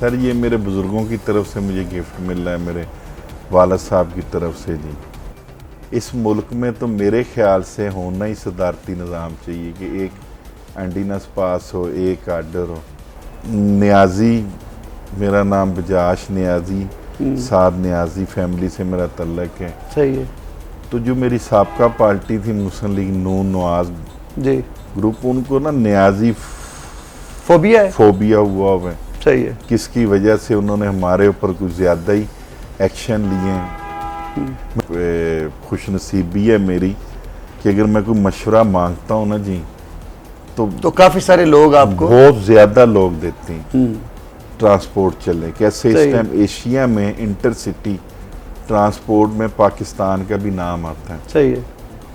Sir ये मेरे बुज़ुर्गों की तरफ से मुझे गिफ्ट मिल रहा है, मेरे वालिद साहब की तरफ से जी। इस मुल्क में तो मेरे ख्याल से होना ही सदारती निज़ाम चाहिए कि एक एंडीनस पास हो, एक आर्डर हो। नियाज़ी, मेरा नाम बजाश नियाज़ी, साद नियाज़ी फैमिली से मेरा तल्लक है। सही है तो जो मेरी साबका पार्टी थी मुस्लिम लीग नून नवाज जी। ग्रुप, उनको ना नियाज़ी फोबिया है। फोबिया हुआ हुआ है। सही है। किसकी वजह से उन्होंने हमारे ऊपर कुछ ज़्यादा ही एक्शन लिए हैं। खुशनसीबी है मेरी कि अगर मैं कोई मशवरा मांगता हूँ ना जी तो काफी सारे लोग आपको बहुत ज़्यादा लोग देते हैं ट्रांसपोर्ट चले। कैसे इस टाइम एशिया में इंटरसिटी ट्रांसपोर्ट में पाकिस्तान का भी नाम आता है। सही है।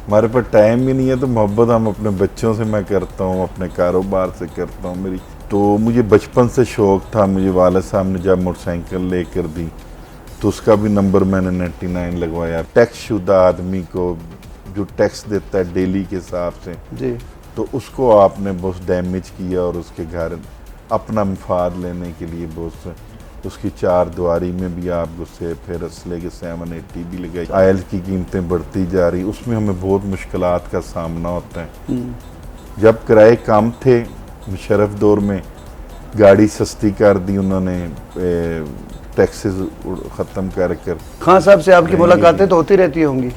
हमारे पास टाइम ही नहीं है, तो मोहब्बत हम अपने बच्चों से मैं करता हूँ, अपने कारोबार से करता हूँ। मेरी तो मुझे बचपन से शौक़ था। मुझे वालिद साहब ने जब मोटरसाइकिल लेकर दी तो उसका भी नंबर मैंने 99 लगवाया। टैक्स शुदा आदमी को जो टैक्स देता है डेली के हिसाब से जी, तो उसको आपने बहुत डैमेज किया और उसके घर अपना मफाद लेने के लिए बहुत उसकी चार दीवारी में भी आप गुस्से, फिर असले के 780 भी लगाई। आयल की कीमतें बढ़ती जा रही, उसमें हमें बहुत मुश्किलात का सामना होता है। जब किराए कम थे मुशर्रफ दौर में, गाड़ी सस्ती कर दी उन्होंने, टैक्सेस ख़त्म कर कर। खान साहब से आपकी मुलाकातें तो होती रहती होंगी?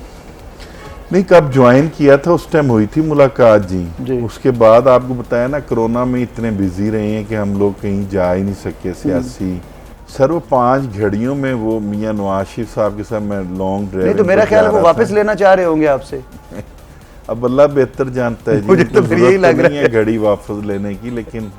नहीं, कब ज्वाइन किया था उस टाइम हुई थी मुलाकात जी। उसके बाद आपको बताया ना, कोरोना में इतने बिजी रहे हैं कि हम लोग कहीं जा ही नहीं सके सियासी। सर वो 5 घड़ियों में वो मियाँ नवाज शरीफ साहब के साथ मैं लॉन्ग ड्राइव। नहीं तो मेरा ख्याल है वो वापस लेना चाह रहे होंगे आपसे। अब अल्लाह बेहतर जानता है जी। मुझे तो फिर यही लग रहा है घड़ी वापस लेने की। लेकिन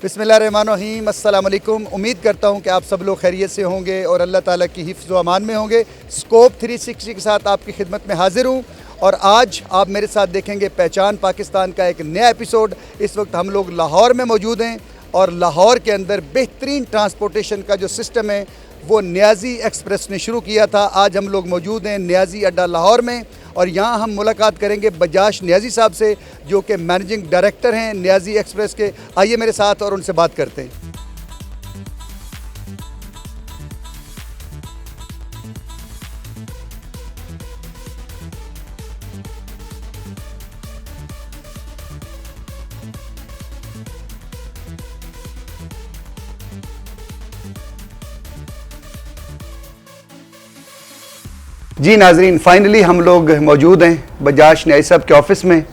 बिस्मिल्लाहिर्रहमानिर्रहीम, अस्सलाम वालेकुम। उम्मीद करता हूं कि आप सब लोग खैरियत से होंगे और अल्लाह ताला की हिफ्ज़ व अमान में होंगे। स्कोप 360 के साथ आपकी खिदमत में हाजिर हूं और आज आप मेरे साथ देखेंगे पहचान पाकिस्तान का एक नया एपिसोड। इस वक्त हम लोग लाहौर में मौजूद हैं और लाहौर के अंदर बेहतरीन ट्रांसपोर्टेशन का जो सिस्टम है वो नियाज़ी एक्सप्रेस ने शुरू किया था। आज हम लोग मौजूद हैं नियाज़ी अड्डा लाहौर में और यहाँ हम मुलाकात करेंगे बजाश नियाज़ी साहब से, जो कि मैनेजिंग डायरेक्टर हैं नियाज़ी एक्सप्रेस के। आइए मेरे साथ और उनसे बात करते हैं। जी नाजरीन, फाइनली हम लोग मौजूद हैं बजाश नियाज़ी साहब के ऑफिस में।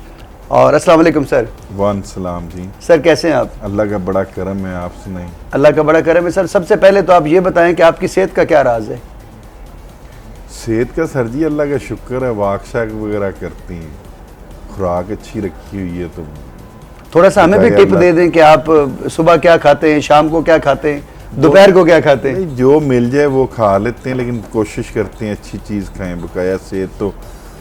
और अस्सलाम वालेकुम सर। वालेकुम सलाम जी। सर कैसे हैं आप? अल्लाह का बड़ा करम है, आप सुनाएं। अल्लाह का बड़ा करम है। सर सबसे पहले तो आप ये बताएं कि आपकी सेहत का क्या राज है? सेहत का सर जी अल्लाह का शुक्र है, वाक शाक वगैरह करती हैं, खुराक अच्छी रखी हुई है। तो थोड़ा सा हमें भी टिप दे दें कि आप सुबह क्या खाते हैं, शाम को क्या खाते हैं, दोपहर को क्या खाते हैं? जो मिल जाए वो खा लेते हैं, लेकिन कोशिश करते हैं अच्छी चीज़ खाएं। बकाया सेहत तो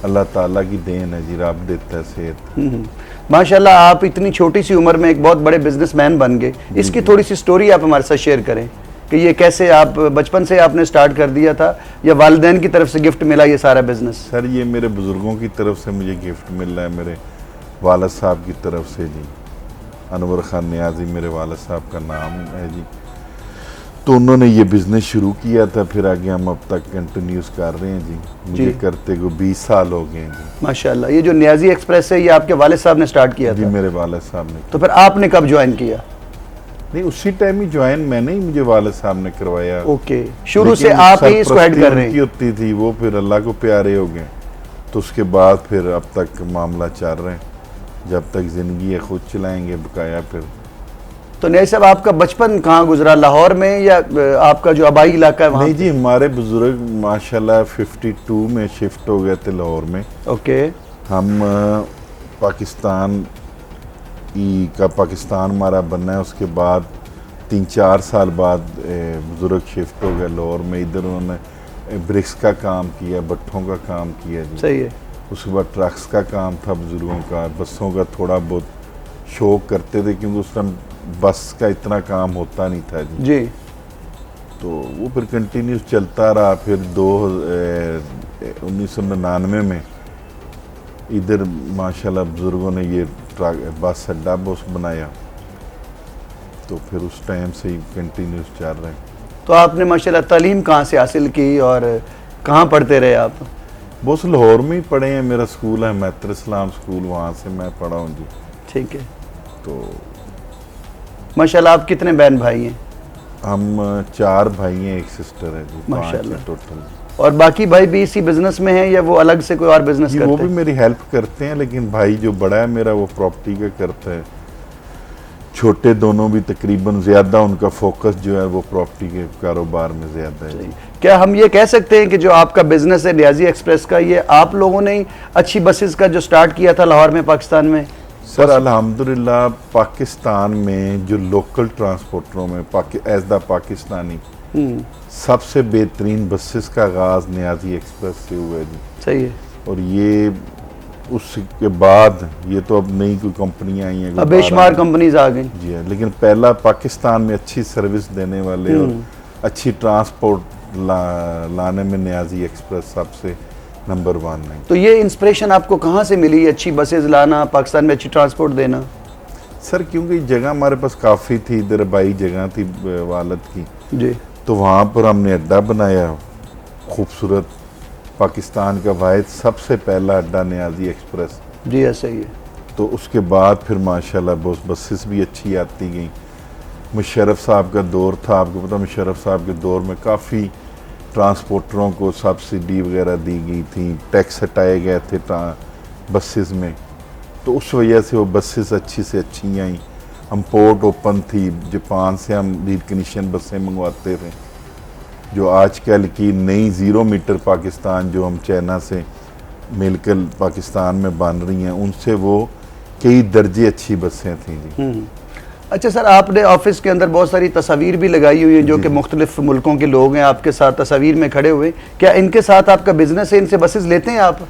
अल्लाह ताला की देन है जी, रब देता है सेहत। माशाल्लाह, आप इतनी छोटी सी उम्र में एक बहुत बड़े बिजनेसमैन बन गए। इसकी थोड़ी सी स्टोरी आप हमारे साथ शेयर करें कि ये कैसे आप बचपन से आपने स्टार्ट कर दिया था या वालिदैन की तरफ से गिफ्ट मिला ये सारा बिजनेस? सर ये मेरे बुज़ुर्गों की तरफ से मुझे गिफ्ट मिल रहा है, मेरे वालिद साहब की तरफ से जी। अनवर खान नियाज़ी मेरे वालिद साहब का नाम है जी। तो उन्होंने ये बिज़नेस शुरू किया था, फिर आगे हम अब तक कंटिन्यूस कर रहे हैं जी। मुझे करते को 20 साल हो गए हैं जी। माशाल्लाह। ये जो नियाज़ी एक्सप्रेस है ये आपके वालिद साहब ने स्टार्ट किया जी? था? मेरे वालिद साहब ने। तो फिर आपने कब ज्वाइन किया? नहीं, उसी टाइम ही ज्वाइन मैंने ही, मुझे वालिद साहब ने करवाया। ओके, शुरू से आप ही इसको हेड कर रहे हैं? होती थी वो, फिर अल्लाह को प्यारे हो गए तो उसके बाद फिर अब तक मामला चल रहे हैं। जब तक ज़िंदगी है खुद चलाएंगे, बकाया फिर। तो नियाज़ी साहब आपका बचपन कहाँ गुजरा, लाहौर में या आपका जो आबाई इलाका है वहाँ? नहीं जी, हमारे बुजुर्ग माशाल्लाह 52 में शिफ्ट हो गए थे लाहौर में। ओके। हम पाकिस्तान हमारा बनना है, उसके बाद 3-4 साल बाद बुजुर्ग शिफ्ट हो गए लाहौर में। इधर उन्होंने ब्रिक्स का काम किया, भट्ठों का काम किया जी। सही है। उसके बाद ट्रक्स का काम था बुजुर्गों का, बसों का थोड़ा बहुत शौक करते थे क्योंकि उस टाइम बस का इतना काम होता नहीं था जी। तो वो फिर कंटिन्यूस चलता रहा। फिर 1999 में इधर माशाल्लाह बुज़ुर्गों ने ये बस अड्डा बस बनाया, तो फिर उस टाइम से ही कंटिन्यूस चल रहे हैं। तो आपने माशाल्लाह तालीम कहाँ से हासिल की और कहाँ पढ़ते रहे आप? बस लाहौर में ही पढ़े हैं, मेरा स्कूल है मैत्र इस्लाम स्कूल, वहाँ से मैं पढ़ा हूँ जी। ठीक है। तो माशाल्लाह आप कितने बहन भाई हैं? हम 4 भाई हैं, एक सिस्टर है जी, 5 माशाल्लाह। है टोटल। और बाकी भाई भी इसी बिजनेस में हैं या वो अलग से कोई और बिजनेस जी, करते वो हैं? भी मेरी हेल्प करते हैं, लेकिन भाई जो बड़ा है मेरा वो प्रॉपर्टी का करता है। छोटे दोनों भी तकरीबन ज़्यादा उनका फोकस जो है वो प्रॉपर्टी के कारोबार में ज़्यादा है जी। क्या हम ये कह सकते हैं कि जो आपका बिजनेस है नियाजी एक्सप्रेस का, ये आप लोगों ने ही अच्छी बसेस का जो स्टार्ट किया था लाहौर में पाकिस्तान में? सर अल्हम्दुलिल्लाह पाकिस्तान में जो लोकल ट्रांसपोर्टरों में एज द पाकिस्तानी सबसे बेहतरीन बसेस का आगाज़ नियाजी एक्सप्रेस से हुआ है जी। सही है। और ये उसके बाद ये तो अब नई कोई कंपनियां आई हैं, अब बेशुमार कंपनीज आ गई। जी हाँ, लेकिन पहला पाकिस्तान में अच्छी सर्विस देने वाले और अच्छी ट्रांसपोर्ट लाने में नियाजी एक्सप्रेस सबसे नंबर 1 है। तो ये इंस्पिरेशन आपको कहाँ से मिली, अच्छी बसेस लाना, पाकिस्तान में अच्छी ट्रांसपोर्ट देना? सर क्योंकि जगह हमारे पास काफ़ी थी, इधर बाई जगह थी वालद की जी। तो वहाँ पर हमने अड्डा बनाया खूबसूरत, पाकिस्तान का वाहिद सबसे पहला अड्डा नियाजी एक्सप्रेस। जी ऐसा ही है। तो उसके बाद फिर माशाल्लाह बसेस भी अच्छी आती गई। मुशर्रफ साहब का दौर था, आपको पता मुशर्रफ साहब के दौर में काफ़ी ट्रांसपोर्टरों को सब्सिडी वगैरह दी गई थी, टैक्स हटाए गए थे बसेस में, तो उस वजह से वो बसेस अच्छी से अच्छी आई। हम पोर्ट ओपन थी, जापान से हम रिकनीशन बसें मंगवाते थे, जो आजकल की नई 0 मीटर पाकिस्तान जो हम चाइना से मिलकर पाकिस्तान में बन रही हैं, उनसे वो कई दर्जे अच्छी बसें थी जी। अच्छा सर, आपने ऑफिस के अंदर बहुत सारी तस्वीर भी लगाई हुई है जो कि मुख्तलिफ मुल्कों के लोग हैं आपके साथ तस्वीर में खड़े हुए, क्या इनके साथ आपका बिजनेस है, इनसे बसेस लेते हैं आप?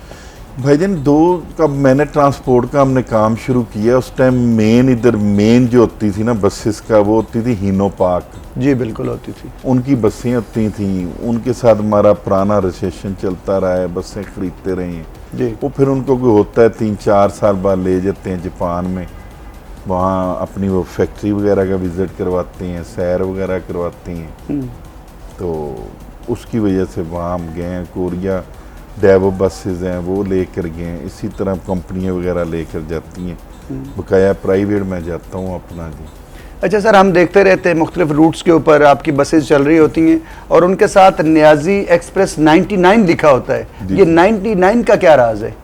भाईजान 2 का मैंने ट्रांसपोर्ट का हमने काम शुरू किया, उस टाइम इधर मेन जो होती थी ना बसेस का, वो होती थी हीनो पार्क। जी बिल्कुल होती थी। उनकी बसें होती थी, उनके साथ हमारा पुराना रजिस्ट्रेशन चलता रहा है, बसें खरीदते रहे हैं जी। वो फिर उनको कोई होता है 3-4 साल बाद ले जाते हैं जापान में, वहाँ अपनी वो फैक्ट्री वगैरह का विज़िट करवाते हैं, सैर वगैरह करवाते हैं। तो उसकी वजह से वहाँ हम गए हैं। कोरिया डेवो बसेज हैं वो लेकर गए हैं, इसी तरह कंपनियाँ वगैरह लेकर जाती हैं, बकाया प्राइवेट में जाता हूँ अपना जी। अच्छा सर, हम देखते रहते हैं मुख्तलिफ रूट्स के ऊपर आपकी बसेस चल रही होती हैं और उनके साथ नियाजी एक्सप्रेस 99 लिखा होता है, ये 99 का क्या राज है?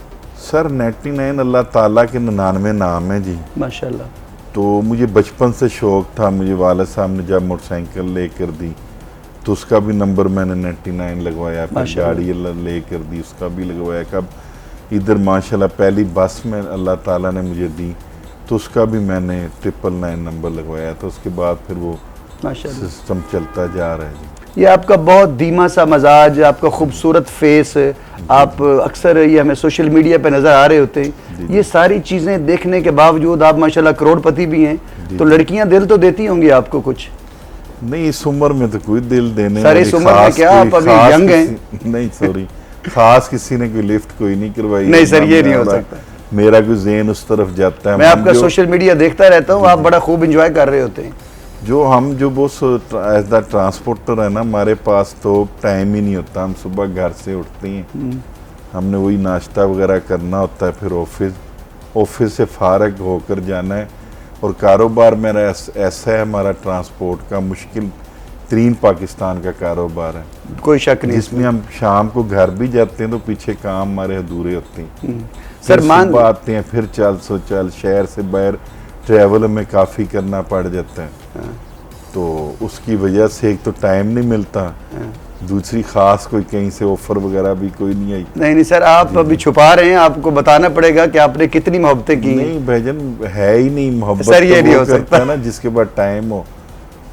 सर 99 अल्लाह ताला के 99 नाम है जी माशाल्लाह। तो मुझे बचपन से शौक़ था, मुझे वालिद साहब ने जब मोटरसाइकिल लेकर दी तो उसका भी नंबर मैंने 99 लगवाया, फिर गाड़ी लेकर दी उसका भी लगवाया। कब इधर माशाल्लाह पहली बस में अल्लाह ताला ने मुझे दी तो उसका भी मैंने 999 नंबर लगवाया, तो उसके बाद फिर वो सिस्टम चलता जा रहा है जी। ये आपका बहुत धीमा सा मजाज, आपका खूबसूरत फेस, आप अक्सर ये हमें सोशल मीडिया पे नज़र आ रहे होते हैं, ये सारी चीज़ें देखने के बावजूद आप माशाल्लाह करोड़पति भी हैं, तो लड़कियां दिल तो देती होंगी आपको कुछ? नहीं, इस उम्र में तो कोई दिल देने सर इस उम्र में क्या, आप अभी यंग हैं। नहीं सॉरी, खास किसी ने कोई लिफ्ट कोई नहीं करवाई। नहीं सर ये नहीं हो सकता, मेरा कोई ज़हन उस तरफ जाता है। मैं आपका सोशल मीडिया देखता रहता हूँ, आप बड़ा खूब इंजॉय कर रहे होते हैं। जो वो एज द ट्रांसपोर्टर है ना, हमारे पास तो टाइम ही नहीं होता। हम सुबह घर से उठते हैं, हमने वही नाश्ता वगैरह करना होता है, फिर ऑफिस से फारग होकर जाना है। और कारोबार मेरा ऐसा है, हमारा ट्रांसपोर्ट का मुश्किल तरीन पाकिस्तान का कारोबार है, कोई शक नहीं, जिसमें हम शाम को घर भी जाते हैं तो पीछे काम हमारे अधूरे होते हैं। सर सुबह आते हैं, फिर चल शहर से बाहर ट्रैवल में काफ़ी करना पड़ जाता है, तो उसकी वजह से एक तो टाइम नहीं मिलता, दूसरी खास कोई कहीं से ऑफर वगैरह भी कोई नहीं आई। नहीं सर, आप अभी छुपा रहे हैं, आपको बताना पड़ेगा कि आपने कितनी मोहब्बतें की। नहीं भाईजान है ही नहीं मोहब्बत, सर ये नहीं हो सकता है ना जिसके पास टाइम हो।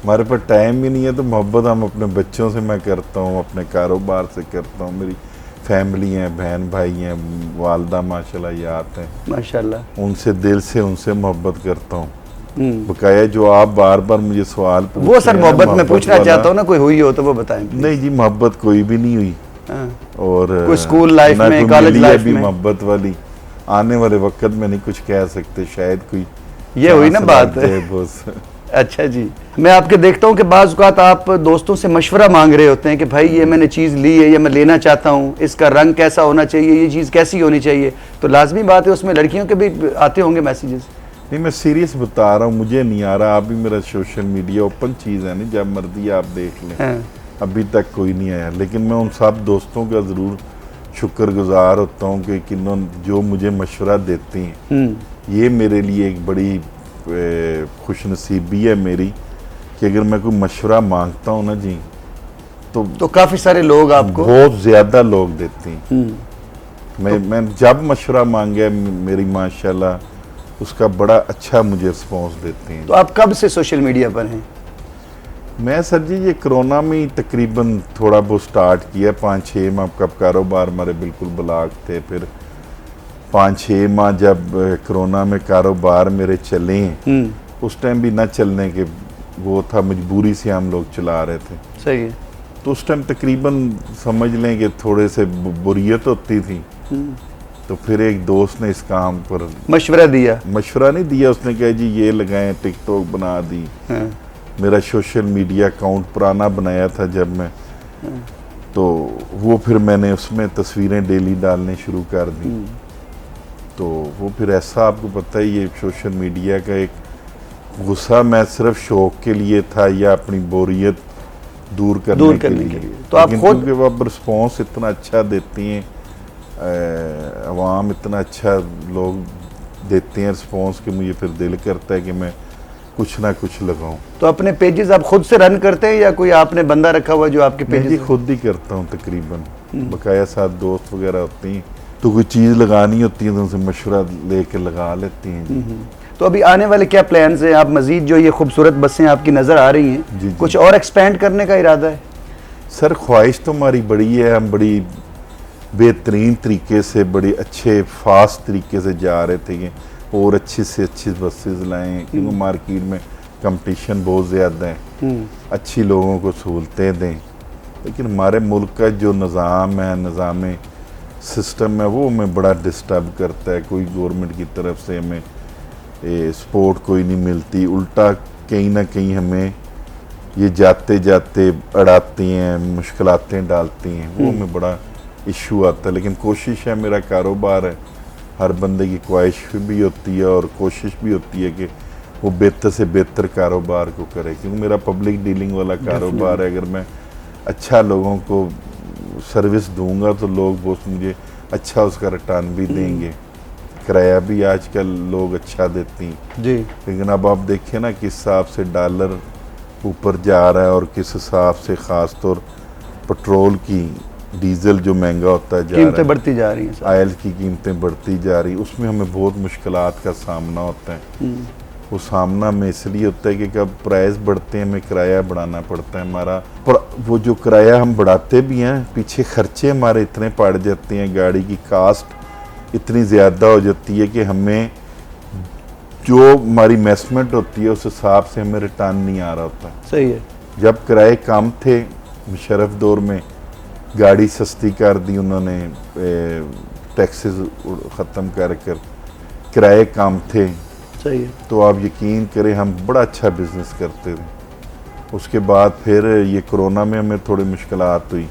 हमारे पास टाइम ही नहीं है, तो मोहब्बत हम अपने बच्चों से मैं करता हूँ, अपने कारोबार से करता हूँ। मेरी फैमिली है, बहन भाई हैं, वालदा माशाल्लाह याद हैं, माशाल्लाह, उनसे दिल से उनसे मोहब्बत करता हूँ। बकाया जो आप बार बार मुझे सवाल पूछ वो सर रहे हैं ना, मोहब्बत में पूछना वाला। चाहता हूँ ना, कोई हुई हो तो वो बताएं please। नहीं जी, मोहब्बत कोई भी नहीं हुई। हाँ। और कोई स्कूल लाइफ ना में, कोई कॉलेज मिली है लाइफ अभी में? मोहब्बत वाली, आने वाले वक्त में नहीं कुछ कह सकते, शायद कोई ये हुई ना चांस बात। लग जाए बस। अच्छा जी, मैं आपके देखता हूँ कि बाज़ औक़ात आप दोस्तों से मशवरा मांग रहे होते हैं कि भाई ये मैंने चीज़ ली है, ये मैं लेना चाहता हूँ, इसका रंग कैसा होना चाहिए, ये चीज़ कैसी होनी चाहिए, तो लाजमी बात है उसमें लड़कियों के भी आते होंगे मैसेजेस। नहीं, मैं सीरियस बता रहा हूँ, मुझे नहीं आ रहा। अभी मेरा सोशल मीडिया ओपन चीज़ है, नहीं, जब मर्जी आप देख लें। हाँ। अभी तक कोई नहीं आया, लेकिन मैं उन सब दोस्तों का ज़रूर शुक्रगुजार होता हूँ कि किन्हों जो मुझे मशवरा देते हैं। ये मेरे लिए एक बड़ी खुशनसीबी है मेरी कि अगर मैं कोई मशवरा मांगता हूँ ना जी, तो काफ़ी सारे लोग आपको बहुत ज़्यादा लोग देते हैं। मैं जब मशवरा मांगे मेरी माशाल्लाह उसका बड़ा अच्छा मुझे रिस्पॉन्स देते हैं। तो आप कब से सोशल मीडिया पर हैं? मैं सर जी ये कोरोना में ही तकरीबन थोड़ा बहुत स्टार्ट किया, 5-6 माह का कारोबार हमारे बिल्कुल ब्लॉक थे। फिर 5-6 माह जब कोरोना में कारोबार मेरे चले, उस टाइम भी ना चलने के वो था, मजबूरी से हम लोग चला रहे थे। सही है। तो उस टाइम तकरीबन समझ लें कि थोड़े से बुरियत होती थी। तो फिर एक दोस्त ने इस काम पर मशवरा दिया। मशवरा नहीं दिया, उसने कहा जी ये लगाएं, टिकटॉक बना दी। हाँ। मेरा सोशल मीडिया अकाउंट पुराना बनाया था जब मैं, तो वो फिर मैंने उसमें तस्वीरें डेली डालने शुरू कर दी। तो वो फिर ऐसा, आपको पता ही ये सोशल मीडिया का एक गुस्सा, मैं सिर्फ शौक के लिए था या अपनी बोरियत दूर करने के लिए। तो आप लेकिन खुद क्योंकि वो अब रिस्पॉन्स इतना अच्छा देती हैं, अवाम इतना अच्छा लोग देते हैं रिस्पॉन्स कि मुझे फिर दिल करता है कि मैं कुछ ना कुछ लगाऊं। तो अपने पेजेस आप खुद से रन करते हैं या कोई आपने बंदा रखा हुआ जो आपके मैं जी पेजेस? खुद ही करता हूँ तकरीबन, बकाया साथ दोस्त वगैरह होते हैं, तो कोई चीज़ लगानी होती है तो उनसे मशवरा लेके लगा लेते हैं जी। तो अभी आने वाले क्या प्लान्स हैं? आप मजीद जो ये खूबसूरत बसें आपकी नज़र आ रही हैं, जी। कुछ और एक्सपेंड करने का इरादा है? सर ख्वाहिश तो हमारी बड़ी है, हम बड़ी बेहतरीन तरीके से, बड़े अच्छे फास्ट तरीके से जा रहे थे कि और अच्छी से अच्छी बसेस लाएं, क्योंकि मार्केट में कंपटीशन बहुत ज़्यादा है, अच्छी लोगों को सहूलतें दें। लेकिन हमारे मुल्क का जो निज़ाम है, निज़ाम सिस्टम है, वो हमें बड़ा डिस्टर्ब करता है। कोई गवर्नमेंट की तरफ से हमें सपोर्ट कोई नहीं मिलती, उल्टा कहीं ना कहीं हमें ये जाते जाते अड़ाती हैं, मुश्किलातें डालती हैं, वो हमें बड़ा इशू आता है। लेकिन कोशिश है, मेरा कारोबार है, हर बंदे की ख्वाहिश भी होती है और कोशिश भी होती है कि वो बेहतर से बेहतर कारोबार को करे, क्योंकि मेरा पब्लिक डीलिंग वाला कारोबार है। अगर मैं अच्छा लोगों को सर्विस दूंगा तो लोग वो मुझे अच्छा उसका रिटर्न भी देंगे। किराया भी आजकल लोग अच्छा देती हैं जी। लेकिन अब आप देखें ना किस हिसाब से डॉलर ऊपर जा रहा है और किस हिसाब से ख़ास तौर पेट्रोल की, डीजल जो महंगा होता है जा रहा कीमतें है, बढ़ती जा रही हैं साहब। आयल की कीमतें बढ़ती जा रही, उसमें हमें बहुत मुश्किलात का सामना होता है। वो सामना में इसलिए होता है कि जब प्राइस बढ़ते हैं हमें किराया बढ़ाना पड़ता है हमारा, पर वो जो किराया हम बढ़ाते भी हैं, पीछे खर्चे हमारे इतने पड़ जाते हैं, गाड़ी की कास्ट इतनी ज़्यादा हो जाती है कि हमें जो हमारी इन्वेस्टमेंट होती है उस हिसाब से हमें रिटर्न नहीं आ रहा होता। सही है। जब किराए कम थे मुशर्रफ दौर में, गाड़ी सस्ती कर दी उन्होंने, टैक्सेस ख़त्म कर कर किराए कम थे, सही है। तो आप यकीन करें हम बड़ा अच्छा बिजनेस करते थे। उसके बाद फिर ये कोरोना में हमें थोड़ी मुश्किलात हुई,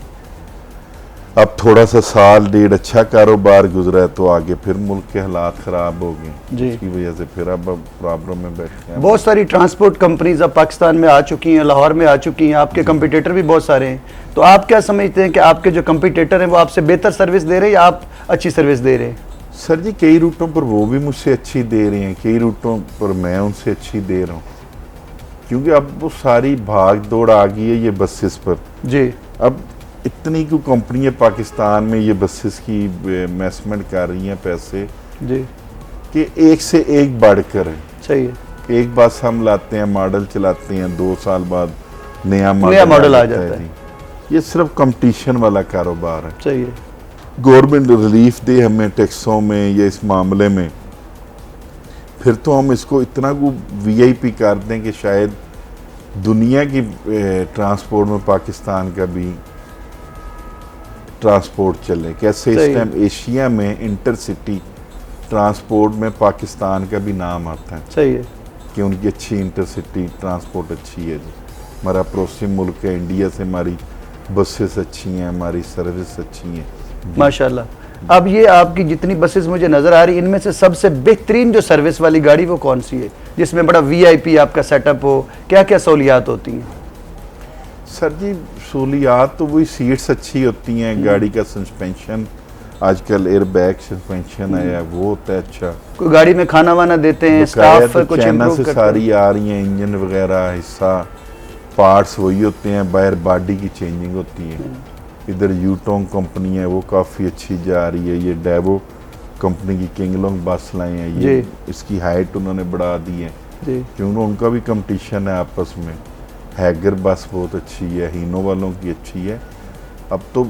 अब थोड़ा सा साल डेढ़ अच्छा कारोबार गुजरा है, तो आगे फिर मुल्क के हालात ख़राब हो गए, जी। इसकी वजह से फिर अब प्रॉब्लम में बैठे हैं। बहुत सारी ट्रांसपोर्ट कंपनीज अब पाकिस्तान में आ चुकी हैं, लाहौर में आ चुकी हैं, आपके कंपटीटर भी बहुत सारे हैं। तो आप क्या समझते हैं कि आपके जो कंपटीटर हैं वो आपसे बेहतर सर्विस दे रहे हैं या आप अच्छी सर्विस दे रहे हैं? सर जी कई रूटों पर वो भी मुझसे अच्छी दे रहे हैं, कई रूटों पर मैं उनसे अच्छी दे रहा हूँ, क्योंकि अब वो सारी भाग दौड़ आ गई है ये बसेस पर। जी। अब इतनी को कंपनियां पाकिस्तान में ये बसेस की इन्वेस्टमेंट कर रही हैं पैसे, जी। कि एक से एक बढ़कर है। सही है। एक बस हम लाते हैं, मॉडल चलाते हैं, 2 साल बाद नया मॉडल आ जाता है। जी। ये सिर्फ कंपटीशन वाला कारोबार है। सही है। गवर्नमेंट रिलीफ दे हमें टैक्सों में या इस मामले में, फिर तो हम इसको इतना को वीआईपी कर दें कि शायद दुनिया की ट्रांसपोर्ट में पाकिस्तान का भी ट्रांसपोर्ट चले। कैसे इस सही है। टाइम एशिया में इंटरसिटी ट्रांसपोर्ट में पाकिस्तान का भी नाम आता है सही है। कि उनकी अच्छी इंटरसिटी ट्रांसपोर्ट अच्छी है जी। हमारा पड़ोसी मुल्क है इंडिया से हमारी बसेस अच्छी हैं, हमारी सर्विस अच्छी हैं। माशाल्लाह। अब ये आपकी जितनी बसेस मुझे नज़र आ रही, इनमें से सबसे बेहतरीन जो सर्विस वाली गाड़ी वो कौन सी है, जिसमें बड़ा वीआईपी आपका सेटअप हो, क्या क्या सहूलियात होती हैं? सर जी सहूलियात तो वही, सीट्स अच्छी होती हैं, गाड़ी का सस्पेंशन आजकल एयर बैग सस्पेंशन आया है, वो होता है अच्छा। कोई गाड़ी में खाना वाना देते हैं, बकाया स्टाफ तो कुछ चाइना इम्प्रूव से करते हैं? सारी आ रही हैं, इंजन वगैरह हिस्सा पार्ट्स वही होते हैं, बाहर बॉडी की चेंजिंग होती है। इधर यूटोंग कंपनी है वो काफ़ी अच्छी जा रही है। ये डेवो कंपनी की किंगलोंग बस लाए हैं, ये इसकी हाइट उन्होंने बढ़ा दी है जी। क्योंकि उनका भी कंपटीशन है आपस में। हैगर बस बहुत अच्छी है, हीनो वालों की अच्छी है। अब तो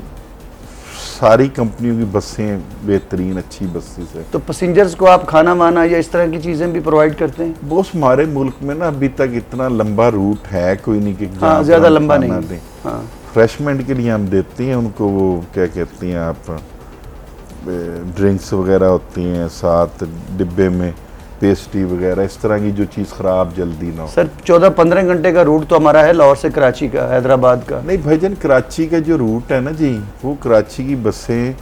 सारी कंपनियों की बसें बेहतरीन अच्छी बसेस है। तो पैसेंजर्स को आप खाना वाना या इस तरह की चीज़ें भी प्रोवाइड करते हैं? बॉस हमारे मुल्क में ना अभी तक इतना लंबा रूट है कोई नहीं कि जहाँ पर ज़्यादा हम लंबा खाना नहीं। दें। हाँ फ्रेशमेंट के लिए हम देते हैं उनको, वो क्या कहती हैं आप, ड्रिंक्स वगैरह होती हैं साथ डिब्बे में, पेस्ट्री वगैरह, इस तरह की जो चीज़ ख़राब जल्दी ना हो। सर 14-15 घंटे का रूट तो हमारा है लाहौर से कराची का, हैदराबाद का। नहीं भाईजान, कराची का जो रूट है ना जी, वो कराची की बसें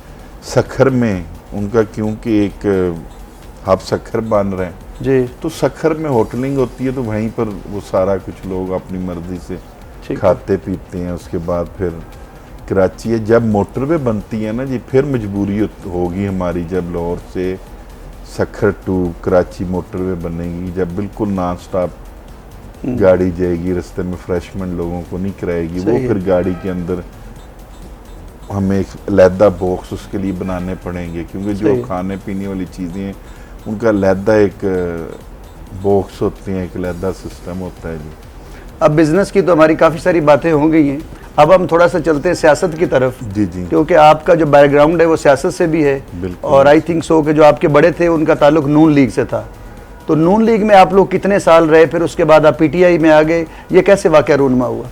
सखर में उनका, क्योंकि एक हब सखर बन रहे हैं जी तो सखर में होटलिंग होती है, तो वहीं पर वो सारा कुछ लोग अपनी मर्जी से ठीक है। खाते पीते हैं। उसके बाद फिर कराची है, जब मोटरवे बनती है ना जी, फिर मजबूरी होगी हमारी, जब लाहौर से सखर टू कराची मोटरवे बनेगी, जब बिल्कुल नॉन स्टॉप गाड़ी जाएगी, रास्ते में फ्रेशमेंट लोगों को नहीं कराएगी, वो सही है। फिर गाड़ी के अंदर हमें एक अलहदा बॉक्स उसके लिए बनाने पड़ेंगे, क्योंकि सही जो है। खाने पीने वाली चीज़ें हैं उनका अलहदा एक बॉक्स होते हैं, एक अलहदा सिस्टम होता है जी। अब बिजनेस की तो हमारी काफ़ी सारी बातें हो गई हैं, अब हम थोड़ा सा चलते हैं सियासत की तरफ, जी जी क्योंकि आपका जो बैकग्राउंड है वो सियासत से भी है। बिल्कुल। और आई थिंक सो कि जो आपके बड़े थे उनका ताल्लुक नून लीग से था। तो नून लीग में आप लोग कितने साल रहे, फिर उसके बाद आप पीटीआई में आ गए, ये कैसे वाक़या रूनमा हुआ?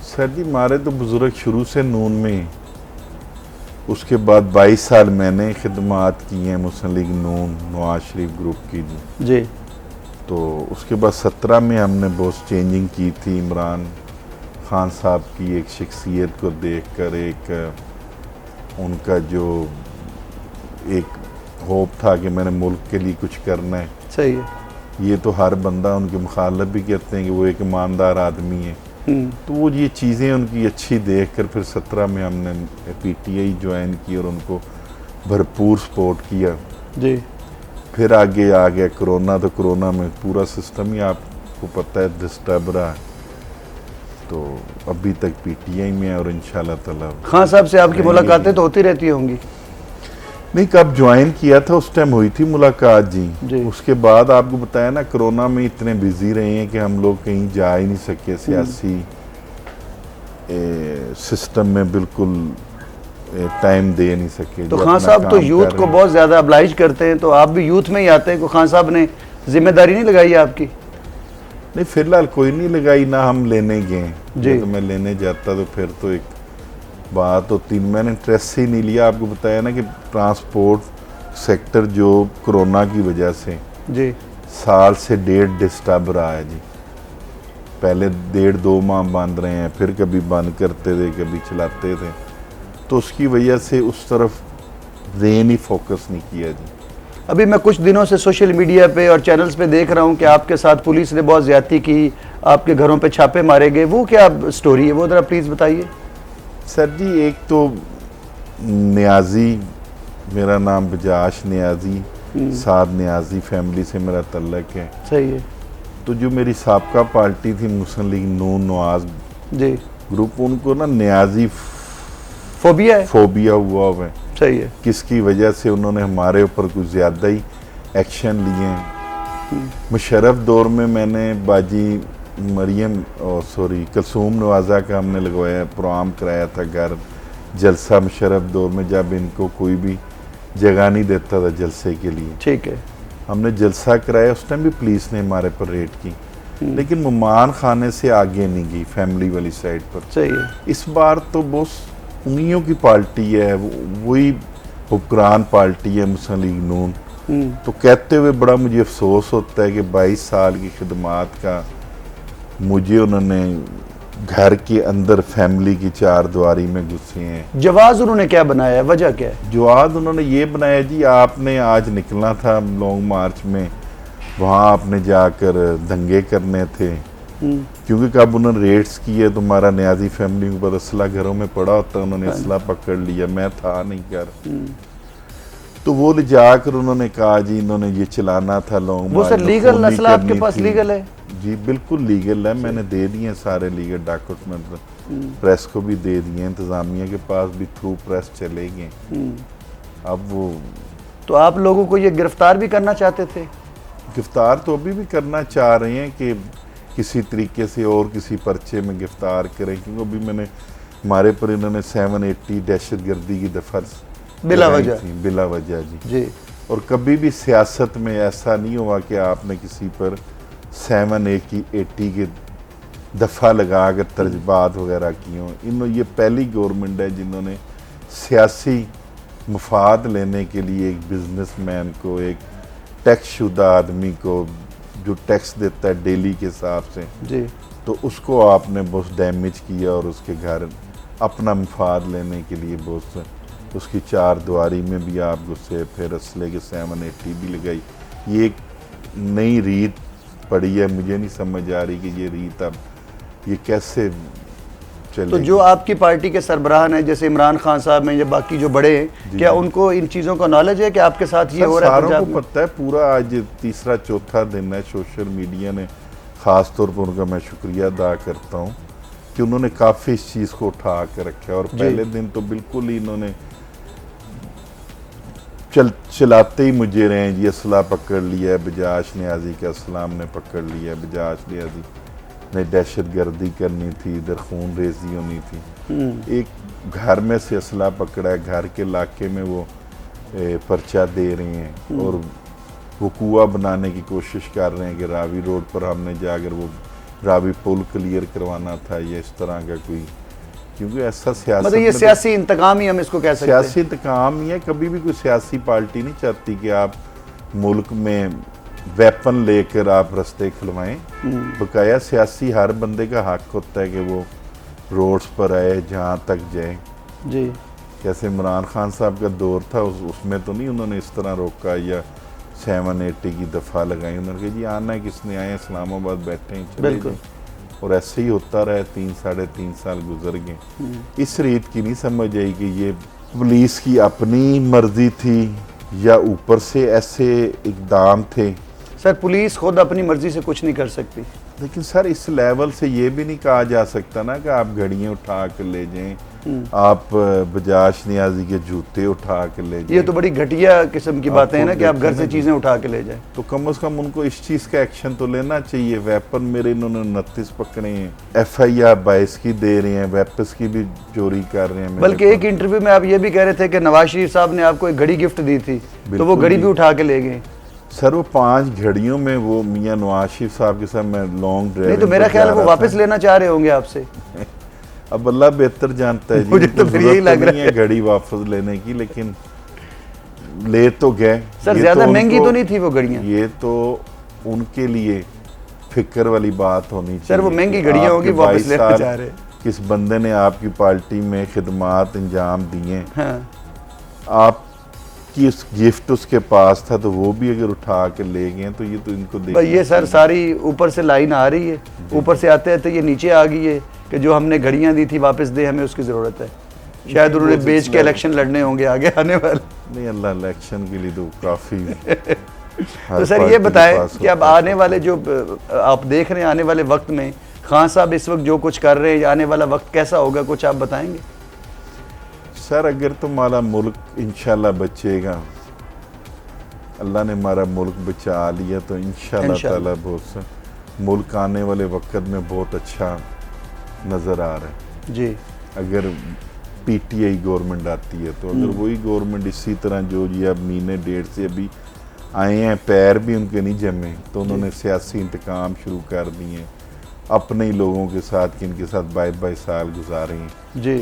सर जी हमारे तो बुजुर्ग शुरू से नून में, उसके बाद 22 साल मैंने खिदमात की हैं मुस्लिम लीग नून नवाज शरीफ ग्रुप की जी। जी तो उसके बाद 17 में हमने बहुत चेंजिंग की थी। इमरान खान साहब की एक शख्सियत को देखकर एक उनका जो एक होप था कि मैंने मुल्क के लिए कुछ करना है। सही है। ये तो हर बंदा उनके मुखालफ भी कहते हैं कि वो एक ईमानदार आदमी है। तो वो ये चीज़ें उनकी अच्छी देखकर फिर 17 में हमने पीटीआई ज्वाइन की और उनको भरपूर सपोर्ट किया। जी फिर आगे आ गया कोरोना, तो कोरोना में पूरा सिस्टम ही आपको पता है डिस्टर्ब रहा, तो अभी तक पीटीआई में है और इंशाल्लाह ताला। खान साहब से आपकी मुलाकातें तो होती रहती होंगी? नहीं, कब ज्वाइन किया था उस टाइम हुई थी मुलाकात जी। जी। उसके बाद आपको बताया ना, कोरोना में इतने बिजी रहे हैं कि हम लोग कहीं जा ही नहीं सके, सियासी सिस्टम में बिल्कुल टाइम दे नहीं सके। तो जो खान अपना साहब तो काम यूथ कर को रहे हैं। बहुत ज़्यादा अब्लाइज करते हैं, तो आप भी यूथ में ही आते हैं, को खान साहब ने जिम्मेदारी नहीं लगाई है आपकी? नहीं, फिलहाल कोई नहीं लगाई ना, हम लेने गए। जी। तो मैं लेने जाता तो फिर तो एक बात होती, मैंने इंटरेस्ट ही नहीं लिया। आपको बताया ना कि ट्रांसपोर्ट सेक्टर जो कोरोना की वजह से जी साल से डेढ़ डिस्टर्ब रहा है जी। पहले 1.5-2 माह बंद रहे हैं, फिर कभी बंद करते थे कभी चलाते थे, तो उसकी वजह से उस तरफ ज़हनी फोकस नहीं किया जी। अभी मैं कुछ दिनों से सोशल मीडिया पे और चैनल्स पे देख रहा हूँ कि आपके साथ पुलिस ने बहुत ज़्यादती की, आपके घरों पे छापे मारे गए, वो क्या स्टोरी है, वो ज़रा प्लीज़ बताइए। सर जी एक तो नियाजी, मेरा नाम बजाश नियाजी, साद नियाजी फैमिली से मेरा तल्लक है। सही है। तो जो मेरी साबका पार्टी थी मुस्लिम लीग नून नवाज जी ग्रुप, उनको ना नियाजी फोबिया है। फोबिया हुआ है। सही है। किसकी वजह से उन्होंने हमारे ऊपर कुछ ज़्यादा ही एक्शन लिए हैं। मुशर्रफ दौर में मैंने बाजी मरियम कलसूम नवाज़ा का हमने लगवाया, प्रोग्राम कराया था घर जलसा मुशर्रफ दौर में, जब इनको कोई भी जगह नहीं देता था जलसे के लिए। ठीक है। हमने जलसा कराया, उस टाइम भी पुलिस ने हमारे पर रेड की, लेकिन मेहमान खाने से आगे नहीं गई फैमिली वाली साइड पर। सही है। इस बार तो बहुत उन्हीं की पार्टी है, वही हुक्रान पार्टी है मुस्लिम लीग नून। तो कहते हुए बड़ा मुझे अफसोस होता है कि 22 साल की खिदमात का मुझे उन्होंने घर के अंदर फैमिली की चार दीवारी में घुसे हैं। जवाब उन्होंने क्या बनाया है, वजह क्या है? जवाब उन्होंने ये बनाया जी, आपने आज निकलना था लॉन्ग मार्च में, वहाँ आपने जाकर दंगे करने थे, क्योंकि कब उन्होंने रेड्स किए तो हमारा न्याजी फैमिली के बाद असला घरों में पड़ा होता, उन्होंने असला पकड़ लिया, मैं था नहीं कर। तो वो ले जाकर उन्होंने कहा जी इन्होंने ये चलाना था लॉन्ग वो मार्च। सर लीगल असला आपके पास लीगल है? जी बिल्कुल लीगल है, मैंने दे दिए सारे लीगल डॉक्यूमेंट, प्रेस को भी दे दिए, इंतजामिया के पास भी थ्रू प्रेस चले गए। अब वो तो आप लोगों को ये गिरफ्तार भी करना चाहते थे? गिरफ्तार तो अभी भी करना चाह रहे हैं कि किसी तरीके से और किसी पर्चे में गिरफ्तार करें, क्योंकि अभी मैंने हमारे पर इन्होंने 780 दहशत गर्दी की दफा बिला वजह थी, बिला वजह जी। और कभी भी सियासत में ऐसा नहीं हुआ कि आपने किसी पर 780 के दफ़ा लगा कर तर्जबात वगैरह की हों। इन्होंने ये पहली गवर्नमेंट है जिन्होंने सियासी मफाद लेने के लिए एक बिजनेसमैन को, एक टैक्स शुदा आदमी को जो टैक्स देता है डेली के हिसाब से जी, तो उसको आपने बहुत डैमेज किया और उसके घर अपना मफाद लेने के लिए बहुत उसकी चार दीवारी में भी आप घुसे, फिर असले के 780 भी लगाई। ये एक नई रीत पड़ी है, मुझे नहीं समझ आ रही कि ये रीत अब ये कैसे चलेगी। तो जो आपकी पार्टी के सरबराह हैं जैसे इमरान खान साहब हैं या बाकी जो बड़े हैं, क्या उनको इन चीज़ों का नॉलेज है कि आपके साथ ये हो रहा है? सारों को पता है, पूरा आज तीसरा चौथा दिन है। सोशल मीडिया ने ख़ास तौर पर उनका मैं शुक्रिया अदा करता हूँ कि उन्होंने काफ़ी इस चीज़ को उठा कर रखा है। और पहले दिन तो बिल्कुल ही इन्होंने चलाते ही मुझे रहे हैं जी, असला पकड़ लिया है, बजाज न्याजी का असला हमने पकड़ लिया है, बजाज न्याजी ने दहशत गर्दी करनी थी, इधर खून रेजी होनी थी। एक घर में से असला पकड़ा है, घर के इलाके में वो पर्चा दे रहे हैं और वो कुआं बनाने की कोशिश कर रहे हैं कि रावी रोड पर हमने जाकर वो रावी पुल क्लियर करवाना था या इस तरह का कोई, क्योंकि ऐसा सियासत मतलब ये सियासी इंतकाम ही हम इसको कह सकते हैं। सियासी इंतकाम ही है। कभी भी कोई सियासी पार्टी नहीं चाहती कि आप मुल्क में वेपन लेकर आप रास्ते खुलवाएं। बकाया सियासी हर बंदे का हक होता है कि वो रोड्स पर आए, जहाँ तक जाए जी। जैसे इमरान खान साहब का दौर था, उसमें तो नहीं उन्होंने इस तरह रोका या 780 की दफ़ा लगाई। उन्होंने कहा जी आना है, किसने आए, इस्लामाबाद बैठे हैं, चले बिल्कुल। जाएं। और ऐसे ही होता रहा, 3-3.5 साल गुजर गए। इस रीत की नहीं समझ आई कि ये पुलिस की अपनी मर्जी थी या ऊपर से ऐसे इकदाम थे। सर पुलिस खुद अपनी मर्जी से कुछ नहीं कर सकती, लेकिन सर इस लेवल से ये भी नहीं कहा जा सकता ना कि आप घड़ियाँ उठा कर ले जाएं, आप बजाज न्याजी के जूते उठा के ले जाएं। ये तो बड़ी घटिया किस्म की बातें हैं ना कि आप घर देखें से ना चीज़ें उठा के ले जाएं। तो कम से कम उनको इस चीज़ का एक्शन तो लेना चाहिए। वेपन मेरे इन्होंने 29 पकड़े हैं, FIR 22 की दे रहे हैं, वेपन्स की भी चोरी कर रहे हैं। बल्कि एक इंटरव्यू में आप ये भी कह रहे थे कि नवाज शरीफ साहब ने आपको एक घड़ी गिफ्ट दी थी, तो वो घड़ी भी उठा के ले गए। सर वो 5 घड़ियों में वो मियां नवाज शरीफ साहब के साथ मैं लॉन्ग ड्राइव, नहीं तो मेरा ख्याल है वो वापस लेना चाह रहे होंगे आपसे। अब अल्लाह बेहतर जानता है जी, मुझे तो फिर यही लग रहा है घड़ी वापस लेने की, लेकिन ले तो गए। सर ज्यादा महंगी तो नहीं थी वो घड़ियां? ये तो उनके लिए फिक्र वाली बात होनी चाहिए। सर वो महंगी घड़ियां होगी, वापस लेना चाह रहे। किस बंदे ने आपकी पार्टी में खिदमात अंजाम दिए, हाँ। आप कि उस गिफ्ट उसके पास था तो वो भी अगर उठा के ले गए तो ये तो इनको भाई ये सर सारी ऊपर से लाइन आ रही है, ऊपर से आते आते ये नीचे आ गई है कि जो हमने घड़ियां दी थी वापस दे, हमें उसकी ज़रूरत है। शायद उन्होंने बेच के इलेक्शन लड़ने होंगे आगे आने वाले। नहीं, अल्लाह इलेक्शन के लिए तो काफ़ी तो सर ये बताएं कि अब आने वाले जो आप देख रहे हैं आने वाले वक्त में खान साहब इस वक्त जो कुछ कर रहे हैं, आने वाला वक्त कैसा होगा, कुछ आप बताएंगे? सर अगर तो हमारा मुल्क इंशाल्लाह बचेगा, अल्लाह ने हमारा मुल्क बचा लिया तो इंशाल्लाह ताला बहुत मुल्क आने वाले वक्त में बहुत अच्छा नज़र आ रहा है जी। अगर PTI गवर्नमेंट आती है तो। अगर वही गवर्नमेंट इसी तरह जो जी अब महीने डेढ़ से अभी आए हैं, पैर भी उनके नहीं जमे, तो उन्होंने सियासी इंतकाम शुरू कर दिए अपने ही लोगों के साथ कि इनके साथ 22 साल गुजारे हैं। जी,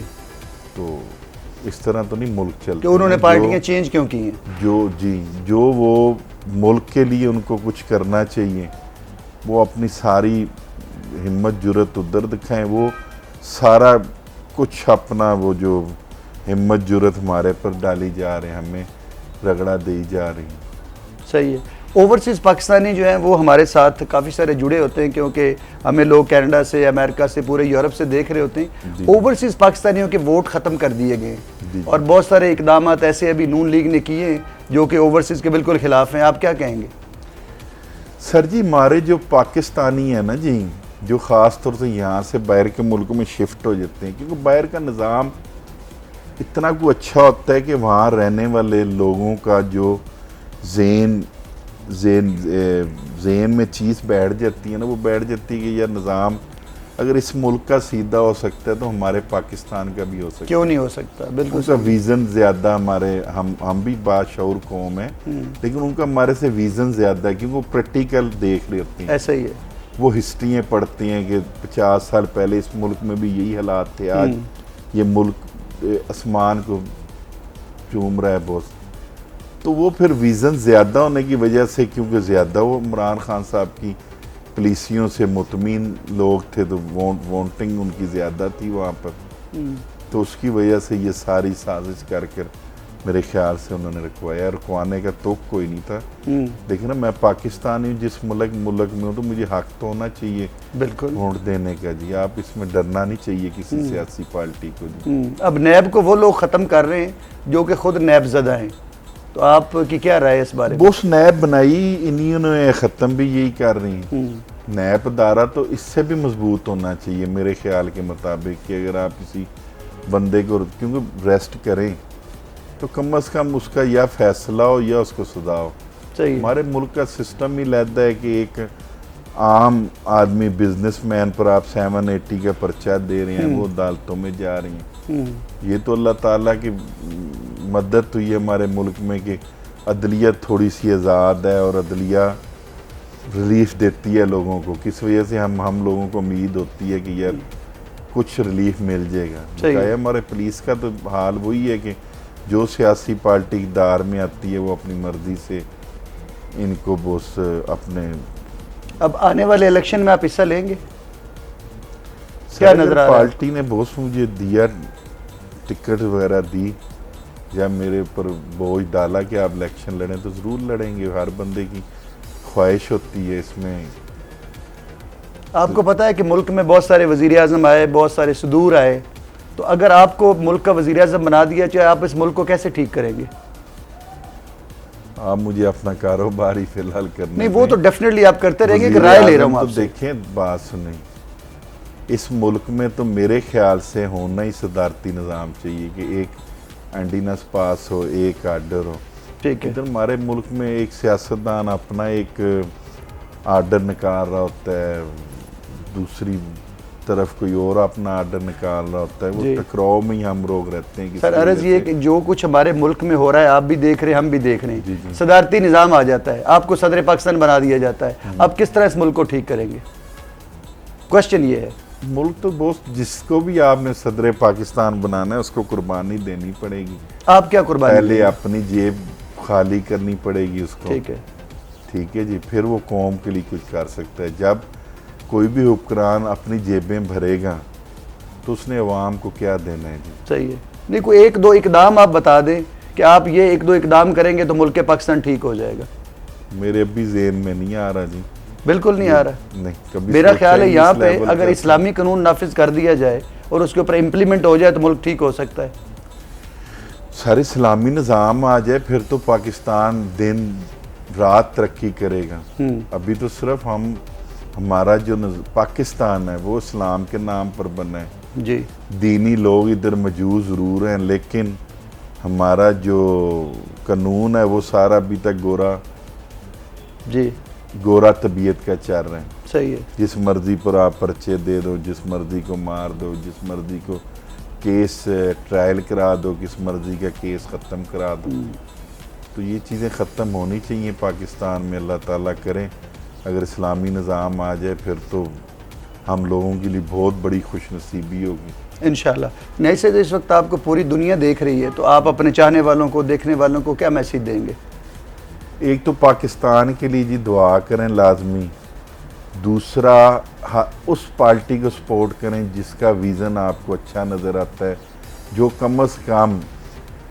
तो इस तरह तो नहीं मुल्क चलता। कि उन्होंने पार्टियां चेंज क्यों की हैं? जो वो मुल्क के लिए उनको कुछ करना चाहिए, वो अपनी सारी हिम्मत जुर्रत उधर दिखाएं, वो सारा कुछ अपना वो जो हिम्मत जुर्रत हमारे पर डाली जा रहे हैं, हमें रगड़ा दी जा रही है। सही है। ओवरसीज़ पाकिस्तानी जो हैं वो हमारे साथ काफ़ी सारे जुड़े होते हैं, क्योंकि हमें लोग कनाडा से, अमेरिका से, पूरे यूरोप से देख रहे होते हैं। ओवरसीज़ पाकिस्तानियों के वोट ख़त्म कर दिए गए हैं और बहुत सारे इकदाम ऐसे अभी नून लीग ने किए हैं जो कि ओवरसीज़ के बिल्कुल ख़िलाफ़ हैं। आप क्या कहेंगे? सर जी, हमारे जो पाकिस्तानी है ना जी, जो ख़ास तौर से यहाँ से बाहर के मुल्कों में शिफ्ट हो जाते हैं, क्योंकि बाहर का निज़ाम इतना कुछ अच्छा होता है कि वहाँ रहने वाले लोगों का जो ज़ेन में चीज़ बैठ जाती है ना, वो बैठ जाती है कि यार निज़ाम अगर इस मुल्क का सीधा हो सकता है तो हमारे पाकिस्तान का भी हो सकता है। क्यों नहीं हो सकता? बिल्कुल। उनका विज़न ज़्यादा हमारे, हम भी बाशऊर कौम है, लेकिन उनका हमारे से विज़न ज़्यादा है, क्योंकि वो प्रैक्टिकल देख रहे होते हैं। ऐसा ही है। वो हिस्ट्रियाँ पढ़ते हैं कि 50 साल पहले इस मुल्क में भी यही हालात थे, आज ये मुल्क आसमान को चूम रहा है बहुत। तो वो फिर विज़न ज़्यादा होने की वजह से, क्योंकि ज़्यादा वो इमरान खान साहब की पुलिसियों से मुतमिन लोग थे, तो वोटिंग उनकी ज़्यादा थी वहाँ पर, तो उसकी वजह से ये सारी साजिश कर कर मेरे ख्याल से उन्होंने रुकवाने का तो कोई नहीं था। लेकिन मैं पाकिस्तानी हूँ, जिस मुल्क में हूँ, तो मुझे हक तो होना चाहिए बिल्कुल वोट देने का जी। आप इसमें डरना नहीं चाहिए किसी सियासी पार्टी को जी। अब नैब को वो लोग ख़त्म कर रहे हैं जो कि खुद नैब ज़दा हैं, तो आपकी क्या राय है इस बारे में? वो उस नैब बनाई इन्हीं ने, ख़त्म भी यही कर रही हैं। नैब अदारा तो इससे भी मजबूत होना चाहिए मेरे ख्याल के मुताबिक, कि अगर आप किसी बंदे को क्योंकि रेस्ट करें तो कम से कम उसका या फैसला हो या उसको सजा हो। सही है। हमारे मुल्क का सिस्टम ही लहदा है कि एक आम आदमी, बिजनेसमैन पर आप 780 का पर्चा दे रहे हैं, वो अदालतों में जा रही हैं। ये तो अल्लाह ताला की मदद हुई है हमारे मुल्क में कि अदलिया थोड़ी सी आज़ाद है और अदलिया रिलीफ देती है लोगों को, किस वजह से हम लोगों को उम्मीद होती है कि यार कुछ रिलीफ मिल जाएगा। बकाया हमारे पुलिस का तो हाल वही है कि जो सियासी पार्टी इक़्तिदार में आती है वो अपनी मर्ज़ी से इनको बस अपने। अब आने वाले इलेक्शन में आप हिस्सा लेंगे? क्या नजर आ रहा है? पार्टी ने बहुत मुझे दिया, टिकट वगैरह दी, या मेरे ऊपर बोझ डाला कि आप इलेक्शन लड़ें, तो ज़रूर लड़ेंगे। हर बंदे की ख्वाहिश होती है इसमें। आपको पता है कि मुल्क में बहुत सारे वज़ीर आज़म आए, बहुत सारे सदूर आए, तो अगर आपको मुल्क का वज़ीर आज़म बना दिया जाए, आप इस मुल्क को कैसे ठीक करेंगे? आप मुझे अपना कारोबार ही फिलहाल करने नहीं, वो तो डेफिनेटली आप करते रहेंगे, कि राय ले रहा हूँ आपसे। देखें, बात सुने, इस मुल्क में तो मेरे ख्याल से होना ही सदारती निज़ाम चाहिए कि एक एंडीनेस पास हो, एक आर्डर हो। ठीक है। इधर हमारे मुल्क में एक सियासतदान अपना एक आर्डर निकाल रहा होता है, दूसरी तरफ कोई और अपना आर्डर निकाल रहा होता है, वो टकराव में ही हम लोग रहते हैं। सर अर्ज़ ये कि जो कुछ हमारे मुल्क में हो रहा है, आप भी देख रहे हैं, हम भी देख रहे हैं, सदारती निज़ाम आ जाता है, आपको सदर पाकिस्तान बना दिया जाता है, आप किस तरह इस मुल्क को ठीक करेंगे? क्वेश्चन ये है। मुल्क तो बहुत, जिसको भी आपने सदर पाकिस्तान बनाना है उसको कुर्बानी देनी पड़ेगी। आप क्या कुर्बानी? पहले अपनी जेब खाली करनी पड़ेगी उसको। ठीक है, ठीक है जी, फिर वो कौम के लिए कुछ कर सकता है। जब कोई भी हुक्मरान अपनी जेबें भरेगा तो उसने अवाम को क्या देना है जी? सही है। नहीं, कोई एक दो इकदाम आप बता दें कि आप ये एक दो इकदाम करेंगे तो मुल्क पाकिस्तान ठीक हो जाएगा। मेरे अभी ज़हन में नहीं आ रहा जी, बिल्कुल नहीं आ रहा। नहीं, कभी मेरा ख्याल है यहाँ इस पे लेवल अगर का इस्लामी कानून नाफिज कर दिया जाए और उसके ऊपर इम्प्लीमेंट हो जाए तो मुल्क ठीक हो सकता है। सारे इस्लामी निज़ाम आ जाए फिर तो पाकिस्तान दिन रात तरक्की करेगा। अभी तो सिर्फ हमारा जो पाकिस्तान है वो इस्लाम के नाम पर बना है जी। दीनी लोग इधर मौजूद ज़रूर हैं, लेकिन हमारा जो कानून है वो सारा अभी तक गोरा तबीयत का चल रहा है। सही है। जिस मर्जी पर आप पर्चे दे दो, जिस मर्जी को मार दो, जिस मर्जी को केस ट्रायल करा दो, किस मर्जी का केस ख़त्म करा दो। तो ये चीज़ें ख़त्म होनी चाहिए पाकिस्तान में। अल्लाह ताला करें अगर इस्लामी निज़ाम आ जाए फिर तो हम लोगों के लिए बहुत बड़ी खुशनसीबी होगी इंशाल्लाह। नहीं से तो इस वक्त आपको पूरी दुनिया देख रही है, तो आप अपने चाहने वालों को, देखने वालों को क्या मैसेज देंगे? एक तो पाकिस्तान के लिए जी दुआ करें लाजमी, दूसरा उस पार्टी को सपोर्ट करें जिसका विज़न आपको अच्छा नज़र आता है, जो कम अज़ कम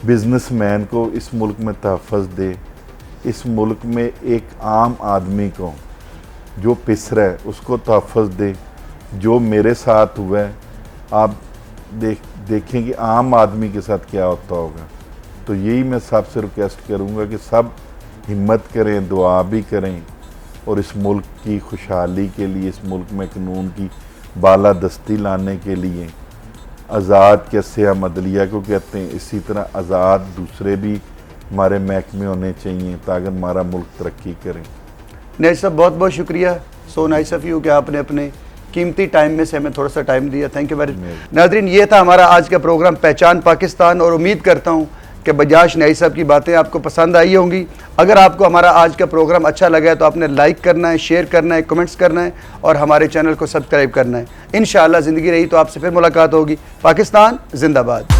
बिजनेसमैन को इस मुल्क में तहफ़्फ़ुज़ दे, इस मुल्क में एक आम आदमी को जो पिसरा है उसको तहफ़्फ़ुज़ दे। जो मेरे साथ हुआ है आप देखें कि आम आदमी के साथ क्या होता होगा। तो यही मैं सबसे रिक्वेस्ट करूँगा कि सब हिम्मत करें, दुआ भी करें और इस मुल्क की खुशहाली के लिए, इस मुल्क में कानून की बालादस्ती लाने के लिए, आज़ाद कैसे हम अदलिया को कहते हैं, इसी तरह आज़ाद दूसरे भी हमारे महकमे होने चाहिए ताकि हमारा मुल्क तरक्की करें। नहीं साहब, बहुत बहुत शुक्रिया। सो नाइस ऑफ यू कि आपने अपने कीमती टाइम में से हमें थोड़ा सा टाइम दिया। Thank you very much. नाज़रीन, ये था हमारा आज का प्रोग्राम पहचान पाकिस्तान, और उम्मीद करता हूँ कि बजाज न्याई साहब की बातें आपको पसंद आई होंगी। अगर आपको हमारा आज का प्रोग्राम अच्छा लगा है तो आपने लाइक करना है, शेयर करना है, कमेंट्स करना है और हमारे चैनल को सब्सक्राइब करना है। इंशाअल्लाह ज़िंदगी रही तो आपसे फिर मुलाकात होगी। पाकिस्तान जिंदाबाद।